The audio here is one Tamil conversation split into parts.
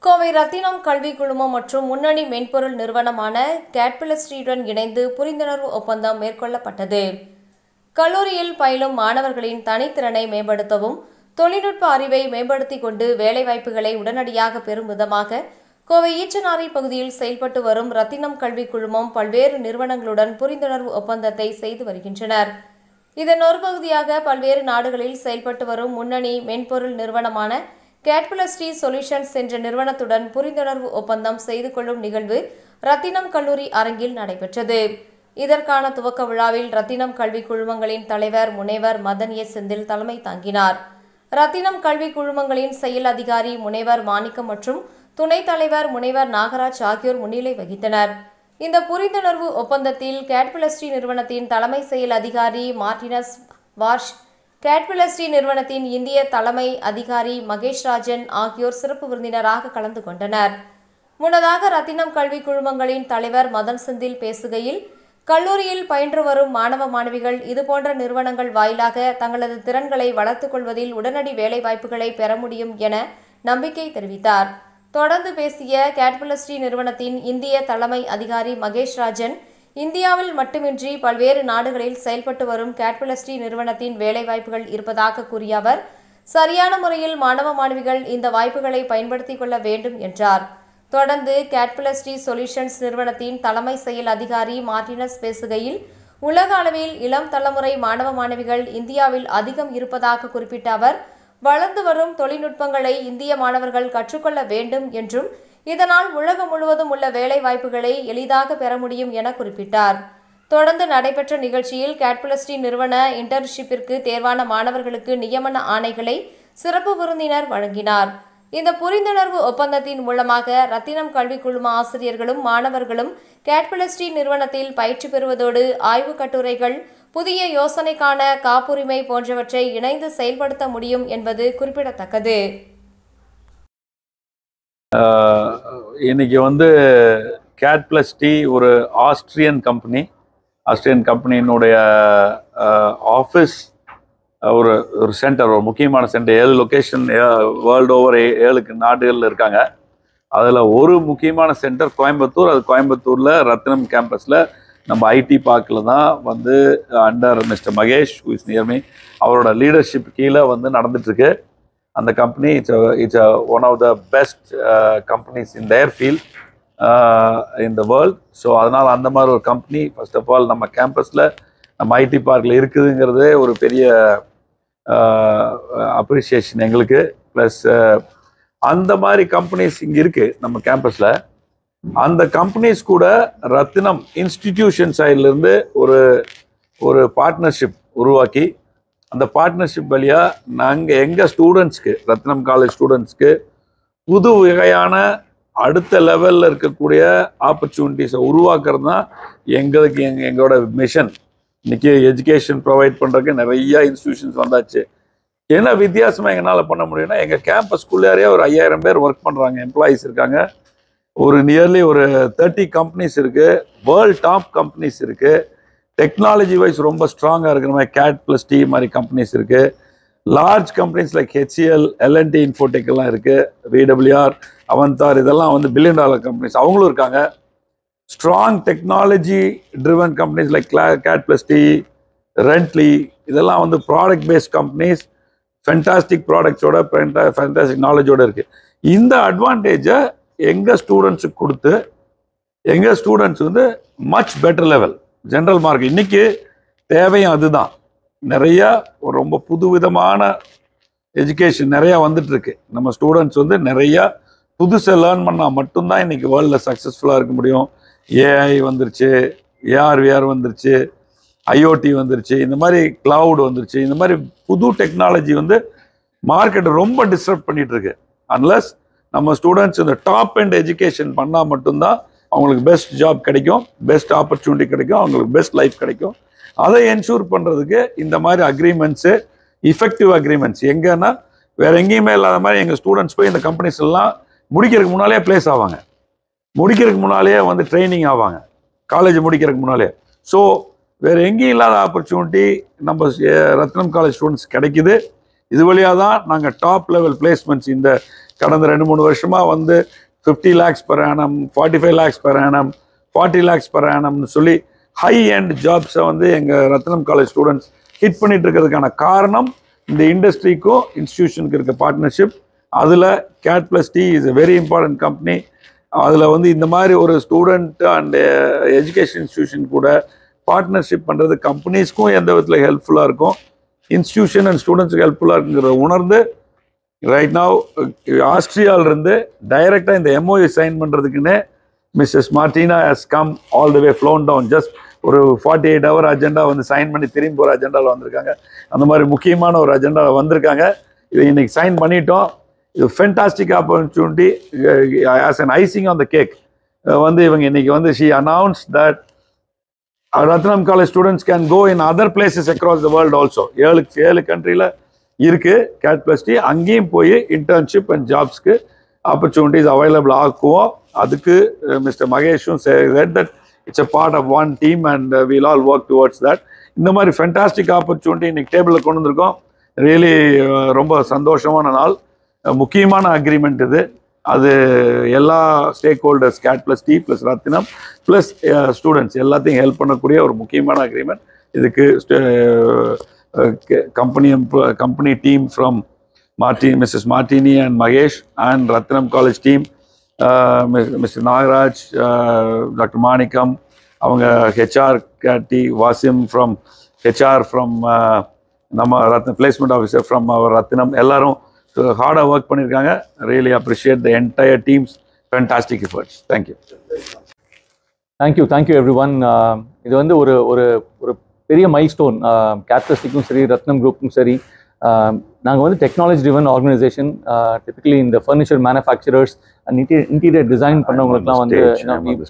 கோவை ரத்தினம் கல்வி குழுமம் மற்றும் முன்னணி மென்பொருள் நிறுவனமான கேட்பிளஸ்ட்ரியுடன் இணைந்து புரிந்துணர்வு ஒப்பந்தம் மேற்கொள்ளப்பட்டது. கல்லூரியில் பயிலும் மாணவர்களின் தனித்திறனை மேம்படுத்தவும் தொழில்நுட்ப அறிவை மேம்படுத்திக் கொண்டு வேலைவாய்ப்புகளை உடனடியாக பெறும் விதமாக கோவை ஈச்சனாரி பகுதியில் செயல்பட்டு வரும் ரத்தினம் கல்வி குழுமம் பல்வேறு நிறுவனங்களுடன் புரிந்துணர்வு ஒப்பந்தத்தை செய்து வருகின்றனர். இதன் ஒரு பகுதியாக பல்வேறு நாடுகளில் செயல்பட்டு வரும் முன்னணி மென்பொருள் நிறுவனமான கேட்பிளஸ்ட்ரி சொல்யூஷன்ஸ் என்ற நிறுவனத்துடன் புரிந்துணர்வு ஒப்பந்தம் செய்து கொள்ளும் நிகழ்வு ரத்தினம் கல்லூரி அரங்கில் நடைபெற்றது. இதற்கான துவக்க விழாவில் ரத்தினம் கல்வி குழுமங்களின் தலைவர் முனைவர் மதன் ஏ செந்தில் தலைமை தாங்கினார். ரத்தினம் கல்வி குழுமங்களின் செயல் அதிகாரி முனைவர் மாணிக்கம் மற்றும் துணைத் தலைவர் முனைவர் நாகராஜ் ஆகியோர் முன்னிலை வகித்தனர். இந்த புரிந்துணர்வு ஒப்பந்தத்தில் கேட்பிளஸ்ட்ரி நிறுவனத்தின் தலைமை செயல் அதிகாரி மார்டினஸ் வார்ஷ், கேட்பிளஸ்ட்ரி நிறுவனத்தின் இந்திய தலைமை அதிகாரி மகேஷ் ராஜன் ஆகியோர் சிறப்பு விருந்தினராக கலந்து கொண்டனர். முன்னதாக ரத்தினம் கல்வி குழுமங்களின் தலைவர் மதன் செந்தில் பேசுகையில், கல்லூரியில் பயின்று வரும் மாணவ மாணவிகள் இதுபோன்ற நிறுவனங்கள் வாயிலாக தங்களது திறன்களை வளர்த்துக் கொள்வதில் உடனடி வேலைவாய்ப்புகளை பெற முடியும் என நம்பிக்கை தெரிவித்தார். தொடர்ந்து பேசிய கேட்பிளஸ்ட்ரி நிறுவனத்தின் இந்திய தலைமை அதிகாரி மகேஷ் ராஜன், இந்தியாவில் மட்டுமின்றி பல்வேறு நாடுகளில் செயல்பட்டு வரும் கேட்பிளஸ்ட்ரி நிறுவனத்தின் வேலைவாய்ப்புகள் இருப்பதாக கூறிய அவர், சரியான முறையில் மாணவ மாணவிகள் இந்த வாய்ப்புகளை பயன்படுத்திக் கொள்ள வேண்டும் என்றார். தொடர்ந்து கேட்பிளஸ்ட்ரி சொல்யூஷன்ஸ் நிறுவனத்தின் தலைமை செயல் அதிகாரி மார்டினஸ் பேசுகையில், உலக அளவில் இளம் தலைமுறை மாணவ மாணவிகள் இந்தியாவில் அதிகம் இருப்பதாக குறிப்பிட்ட அவர், வளர்ந்து வரும் தொழில்நுட்பங்களை இந்திய மாணவர்கள் கற்றுக்கொள்ள வேண்டும் என்றும் இதனால் உலகம் முழுவதும் உள்ள வேலை வாய்ப்புகளை எளிதாக பெற முடியும் என குறிப்பிட்டார். தொடர்ந்து நடைபெற்ற நிகழ்ச்சியில் கேட்பிளஸ்ட்ரி நிறுவன இன்டர்ன்ஷிப்பிற்கு தேர்வான மாணவர்களுக்கு நியமன ஆணைகளை சிறப்பு விருந்தினர் வழங்கினார். இந்த புரிந்துணர்வு ஒப்பந்தத்தின் மூலமாக ரத்தினம் கல்வி குழும ஆசிரியர்களும் மாணவர்களும் கேட்பிளஸ்ட்ரி நிறுவனத்தில் பயிற்சி பெறுவதோடு ஆய்வுக் கட்டுரைகள், புதிய யோசனைக்கான காப்புரிமை போன்றவற்றை இணைந்து செயல்படுத்த முடியும் என்பது குறிப்பிடத்தக்கது. இன்னைக்கு கேட்பிளஸ்ட்ரி ஒரு ஆஸ்திரியன் கம்பெனியினுடைய ஆஃபீஸ் ஒரு சென்டர், ஒரு முக்கியமான சென்டர். 7 லொக்கேஷன் வேர்ல்டு ஓவர் 7 நாடுகளில் இருக்காங்க. அதில் ஒரு முக்கியமான சென்டர் கோயம்புத்தூர். அது கோயம்புத்தூரில் ரத்தினம் கேம்பஸில் நம்ம ஐடி பார்க்கில் தான் under mister Mahesh who is near me, அவரோட லீடர்ஷிப் கீழே நடந்துட்டுருக்கு. அந்த company it's one of the best companies in their field in the world. So அதனால் அந்த மாதிரி ஒரு கம்பெனி ஃபர்ஸ்ட் ஆஃப் ஆல் நம்ம கேம்பஸில், நம்ம ஐடி பார்க்கில் இருக்குதுங்கிறதே ஒரு பெரிய அப்ரிசியேஷன் எங்களுக்கு. ப்ளஸ் அந்த மாதிரி கம்பெனிஸ் இங்கே இருக்குது நம்ம கேம்பஸில். அந்த கம்பெனிஸ் கூட ரத்தினம் இன்ஸ்டிடியூஷன் சைட்லேருந்து ஒரு பார்ட்னர்ஷிப் உருவாக்கி, அந்த பார்ட்னர்ஷிப் வழியாக நாங்கள் எங்கள் ஸ்டூடெண்ட்ஸ்க்கு, ரத்தினம் காலேஜ் ஸ்டூடெண்ட்ஸ்க்கு புது வகையான அடுத்த லெவலில் இருக்கக்கூடிய ஆப்பர்ச்சுனிட்டிஸை உருவாக்குறது தான் எங்களோட மிஷன். இன்றைக்கி எஜுகேஷன் ப்ரொவைட் பண்ணுறதுக்கு நிறையா இன்ஸ்டிடியூஷன்ஸ் வந்தாச்சு. என்ன வித்தியாசமாக எங்களால் பண்ண முடியும்னா, எங்கள் கேம்பஸ்குள்ளேயே ஒரு 5000 பேர் ஒர்க் பண்ணுறாங்க, எம்ப்ளாயீஸ் இருக்காங்க. நியர்லி ஒரு 30 கம்பெனிஸ் இருக்குது, வேர்ல்ட் டாப் கம்பெனிஸ் இருக்குது. டெக்னாலஜி வைஸ் ரொம்ப ஸ்ட்ராங்காக இருக்கிற மாதிரி கேட்பிளஸ்ட்ரி மாதிரி கம்பெனிஸ் இருக்குது. Large companies like HCL, L&T Infotech எல்லாம் இருக்குது. VWR, அவந்தார், இதெல்லாம் $1 பில்லியன் கம்பெனிஸ், அவங்களும் இருக்காங்க. Strong technology driven companies like கேட்பிளஸ்ட்ரி, ரெண்ட்லி, இதெல்லாம் ப்ராடக்ட் பேஸ்ட் கம்பெனிஸ், ஃபென்டாஸ்டிக் ப்ராடக்ட்ஸோட ஃபென்டாஸ்டிக் நாலேஜோடு இருக்குது. இந்த அட்வான்டேஜை எங்கள் ஸ்டூடெண்ட்ஸுக்கு கொடுத்து எங்கள் students much better level general market இன்றைக்கி தேவையும் அதுதான். நிறையா ரொம்ப புதுவிதமான எஜுகேஷன் நிறையா வந்துட்டுருக்கு. நம்ம ஸ்டூடெண்ட்ஸ் நிறையா புதுசாக லேர்ன் பண்ணால் மட்டும்தான் இன்றைக்கி வேர்ல்டில் சக்ஸஸ்ஃபுல்லாக இருக்க முடியும். ஏஐ வந்துருச்சு, AR/VR வந்துருச்சு, IoT வந்துருச்சு, இந்த மாதிரி கிளவுட் வந்துருச்சு. இந்த மாதிரி புது டெக்னாலஜி மார்க்கெட்டை ரொம்ப டிஸ்டர்ப் பண்ணிகிட்ருக்கு. அன்லஸ் நம்ம ஸ்டூடெண்ட்ஸ் இந்த டாப் அண்ட் எஜுகேஷன் பண்ணால் மட்டும்தான் அவங்களுக்கு பெஸ்ட் ஜாப் கிடைக்கும், பெஸ்ட் ஆப்பர்ச்சுனிட்டி கிடைக்கும், அவங்களுக்கு பெஸ்ட் லைஃப் கிடைக்கும். அதை என்ஷூர் பண்ணுறதுக்கு இந்த மாதிரி அக்ரிமெண்ட்ஸு, இஃபெக்டிவ் அக்ரிமெண்ட்ஸ் எங்கன்னா வேறு எங்கேயுமே இல்லாத மாதிரி எங்கள் ஸ்டூடெண்ட்ஸ் போய் இந்த கம்பெனிஸ் எல்லாம் முடிக்கிறதுக்கு முன்னாலே பிளேஸ் ஆவாங்க, முடிக்கிறதுக்கு முன்னாலேயே ட்ரைனிங் ஆவாங்க, காலேஜ் முடிக்கிறதுக்கு முன்னாலே. ஸோ வேறு எங்கேயும் இல்லாத ஆப்பர்ச்சுனிட்டி நம்ம ரத்னம் காலேஜ் ஸ்டூடெண்ட்ஸ் கிடைக்குது. இது வழியாக தான் நாங்கள் டாப் லெவல் பிளேஸ்மெண்ட்ஸ் இந்த கடந்த 2-3 வருஷமாக வந்து 50 lakhs per annum, 45 lakhs per annum, 40 lakhs per annumனு சொல்லி ஹை எண்ட் ஜாப்ஸை வந்து எங்கள் ரத்னம் காலேஜ் ஸ்டூடெண்ட்ஸ் ஹிட் பண்ணிட்டு இருக்கிறதுக்கான காரணம் இந்த இண்டஸ்ட்ரிக்கும் இன்ஸ்டிடியூஷனுக்கு இருக்க பார்ட்னர்ஷிப். அதில் CAT+T is a very important company. அதில் வந்து இந்த மாதிரி ஒரு ஸ்டூடெண்ட் அண்ட் எஜுகேஷன் இன்ஸ்டிடியூஷன் கூட பார்ட்னர்ஷிப் பண்ணுறது கம்பெனிஸ்க்கும் எந்த விதத்தில் ஹெல்ப்ஃபுல்லாக இருக்கும், இன்ஸ்டிடியூஷன் அண்ட் ஸ்டூடெண்ட்ஸுக்கு ஹெல்ப்ஃபுல்லாக இருக்குங்கிறத உணர்ந்து ரைட் நவ் ஆஸ்திரியாவிலிருந்து டைரெக்டாக இந்த MOU சைன் பண்ணுறதுக்குன்னு Mrs Martina has come all the way flown down. Just ஒரு 48 hour அஜெண்டா வந்து சைன் பண்ணி திரும்பி போகிற அஜெண்டாவில் வந்திருக்காங்க. அந்த மாதிரி முக்கியமான ஒரு அஜெண்டாவில் வந்திருக்காங்க. இதை இன்னைக்கு சைன் பண்ணிட்டோம். இது fantastic opportunity as an icing on the cake. வந்து இவங்க இன்னைக்கு வந்து she announce that Rathnam college students can go in other places across the world also. 7 கண்ட்ரியில் இருக்குது CAT+T. அங்கேயும் போய் இன்டர்ன்ஷிப் அண்ட் ஜாப்ஸ்க்கு ஆப்பர்ச்சுனிட்டிஸ் அவைலபிள் ஆக்குவோம். அதுக்கு மிஸ்டர் மகேஷும் said that it's a part of one team and we'll all work towards that. இந்த மாதிரி ஃபென்டாஸ்டிக் ஆப்பர்ச்சுனிட்டி இன்னைக்கு டேபிளில் கொண்டு வந்திருக்கோம். ரியலி ரொம்ப சந்தோஷமான நாள். முக்கியமான அக்ரிமெண்ட் இது. அது எல்லா ஸ்டேக் ஹோல்டர்ஸ் CAT+T ப்ளஸ் ரத்தினம் ப்ளஸ் ஸ்டூடெண்ட்ஸ் எல்லாத்தையும் ஹெல்ப் பண்ணக்கூடிய ஒரு முக்கியமான அக்ரிமெண்ட். இதுக்கு company team from Mrs. Martini and Mahesh and Ratnam College team, Mr. Nagaraj, Dr. Manikam, அவங்க HR CAT Wasim from HR from நம்ம ரத்ன பிளேஸ்மெண்ட் ஆஃபீஸர் ஃப்ரம் அவர் ரத்னம் எல்லாரும் ஹார்டாக ஒர்க் பண்ணியிருக்காங்க. Really appreciate the entire teams fantastic efforts. Thank you. Thank you every one. இது வந்து ஒரு ஒரு ஒரு பெரிய மைல்ஸ்டோன். CAT+Tக்கும் சரி ரத்னம் குரூப்புக்கும் சரி. நாங்கள் வந்து டெக்னாலஜி ட்ரிவன் ஆர்கனைசேஷன். டிபிக்கலி இந்த furniture manufacturers and interior design பண்ணவங்களுக்குலாம் வந்து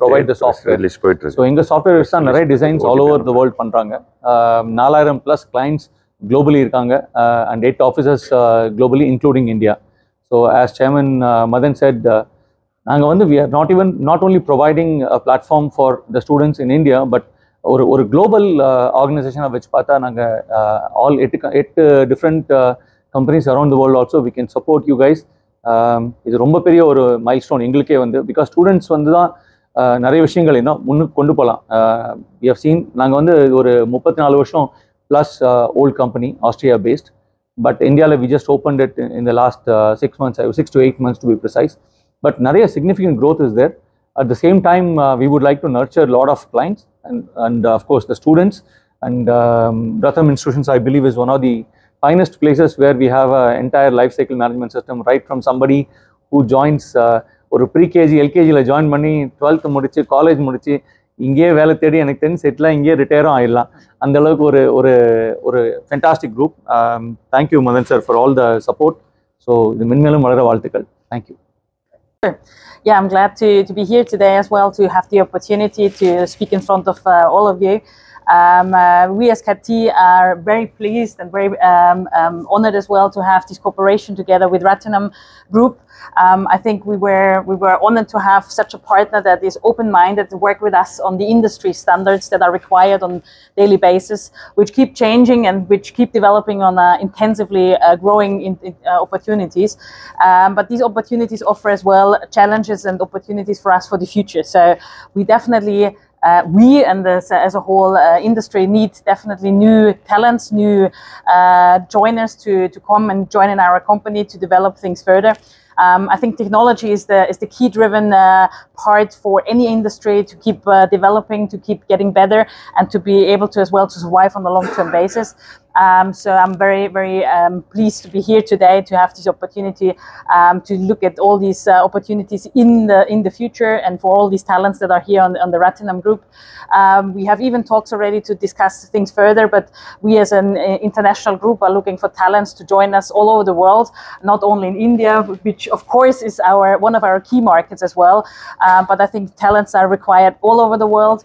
ப்ரொவைட் த சாஃப்ட்வேர். ஸோ எங்கள் சாஃப்ட்வேர்ஸ் தான் நிறைய designs all over the world பண்ணுறாங்க. 4000+ clients globally irukanga and 8 offices globally including India. So as Chairman Madan said, we are not only providing a platform for the students in India but or global organization of which pata nanga all 8 different companies around the world also we can support you guys. இது ரொம்ப பெரிய ஒரு மைல்ஸ்டோன் எங்களுக்கே வந்து. பிகாஸ் ஸ்டூடெண்ட்ஸ் வந்து தான் நிறைய விஷயங்கள் இன்னும் முன்னுக்கு கொண்டு போகலாம். we have seen நாங்கள் வந்து ஒரு 34 வருஷம் plus old company, Austria based, but India we just opened it in the last 6 to 8 months to be precise. But nariya significant growth is there. At the same time, we would like to nurture a lot of clients and of course the students. And Ratnam Institutions, I believe, is one of the finest places where we have an entire life cycle management system, right from somebody who joins or pre-KG, LKG join பண்ணி 12th முடிச்சு காலேஜ் முடிச்சு இங்கேயே வேலை தேடி எனக்கு தெரிஞ்சு செட்டிலாக இங்கேயே ரிட்டையரும் ஆயிடலாம். அந்த அளவுக்கு ஒரு ஒரு ஒரு fantastic group. Thank you Madan sir for all the support. So இது மென்மேலும் வளர வாழ்த்துக்கள். Thank you. Yeah, I'm glad to be here today as well, to have the opportunity to speak in front of all of you. We as CAT are very pleased and very honored as well to have this cooperation together with Ratnam Group. I think we were honored to have such a partner that is open-minded to work with us on the industry standards that are required on daily basis, which keep changing and which keep developing on intensively growing opportunities. But these opportunities offer as well challenges and opportunities for us for the future. So we definitely we and as a whole industry need definitely new talents, new joiners to come and join in our company to develop things further. I think technology is the key driven part for any industry to keep developing, to keep getting better, and to be able to as well to survive on a long-term basis. So I'm very, very pleased to be here today to have this opportunity to look at all these opportunities in the future and for all these talents that are here on the Ratnam Group. We have even talks already to discuss things further, but we as an international group are looking for talents to join us all over the world, not only in India, which of course is one of our key markets as well, but I think talents are required all over the world.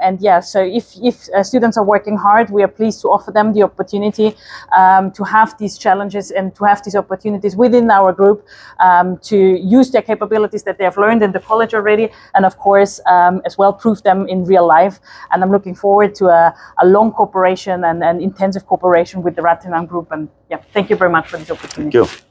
And yeah, so if students are working hard, we are pleased to offer them the the opportunity to have these challenges and to have these opportunities within our group to use their capabilities that they have learned in the college already, and of course as well prove them in real life. And I'm looking forward to a long cooperation and intensive cooperation with the Rathinam Group. And yeah, thank you very much for this opportunity. Thank you.